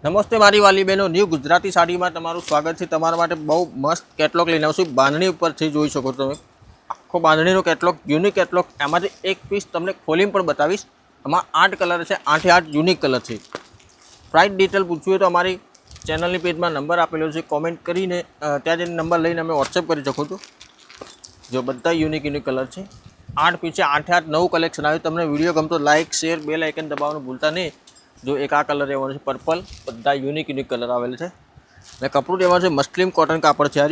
નમસ્તે મારી વાલી બહેનો, ન્યૂ ગુજરાતી સાડીમાં તમારું સ્વાગત છે। તમારા માટે બહુ મસ્ત કેટલોગ લઈને આવશું। બાંધણી ઉપરથી જોઈ શકો તમે આખો બાંધણીનો કેટલોગ, યુનિક કેટલોગ। એમાંથી એક પીસ તમને ખોલીને પણ બતાવીશ। આમાં 8 કલર છે, 8 એ 8 યુનિક કલર છે। પ્રાઇસ ડિટેલ પૂછવું હોય તો અમારી ચેનલની પેજમાં નંબર આપેલો છે, કોમેન્ટ કરીને ત્યાં જઈને નંબર લઈને અમે વોટ્સએપ કરી શકો છો। જો બધા યુનિક કલર છે, 8 પીસ છે, 8 એ 8 નવું કલેક્શન આવ્યું। તમને વિડીયો ગમતો લાઇક, શેર, બેલ આઇકન દબાવવાનું ભૂલતા નહીં। जो एक आ कलर રહેવાનો છે पर्पल, બધા યુનિક કલર આવેલ છે। ને કપડું રહેવાનું છે મસ્લિન કોટન કાપડ છે। આ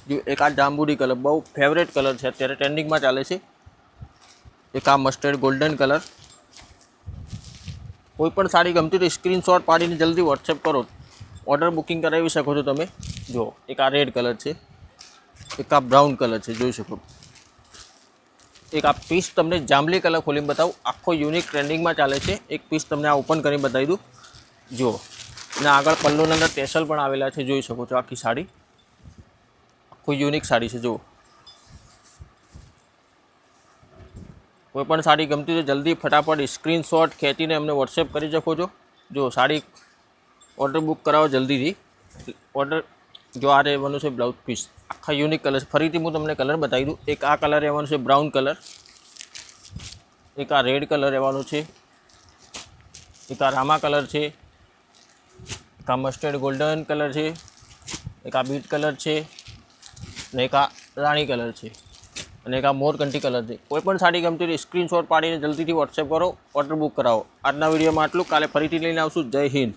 જો એક આ જાંબુડી કલર બહુ ફેવરેટ કલર છે, અત્યારે ટ્રેન્ડિંગમાં ચાલે છે। એક આ મસ્ટર્ડ ગોલ્ડન કલર। કોઈ પણ સાડી ગમતી તો સ્ક્રીનશોટ પાડીને જલ્દી વોટ્સએપ કરો, ઓર્ડર બુકિંગ કરાવી શકો છો તમે। જો એક આ રેડ કલર છે, એક આ બ્રાઉન કલર છે, જોઈ શકો। एक आ पीस तमने जांबली कलर खोली बताऊँ, आखो यूनिक ट्रेंडिंग में चाले छे। एक पीस तमने आ ओपन कर बताई दूँ। जो ने आगळ पल्लूना अंदर टेसल पण आवेला छे, जोई शको छो। आखी साड़ी आखो यूनिक साड़ी छे। जो कोईपण साड़ी गमती तो जल्दी फटाफट स्क्रीनशॉट खेचीने अमने वॉट्सएप करी शको छो। जो साड़ी ऑर्डर बुक करावो जल्दी थी ऑर्डर। जो आ रहेवानुं छे ब्लाउज पीस आखा यूनिक कलर। फरीथी हूँ तमने कलर बताई दूँ। एक आ कलर रहेवानुं छे ब्राउन कलर, एक आ रेड कलर रहेवानुं छे, एक आ रामा कलर है, एक आ मस्टर्ड गोल्डन कलर है, एक आ बीट कलर है, एक आ राणी कलर है, एक आ मोरकंठी कलर है। कोईपण साड़ी गमती हो स्क्रीनशॉट पाड़ीने जल्दी थी वॉट्सएप करो, ऑर्डर बुक कराओ। आजना विडियो में आटलुं, काले फरीथी लईने आवशुं। जय हिंद।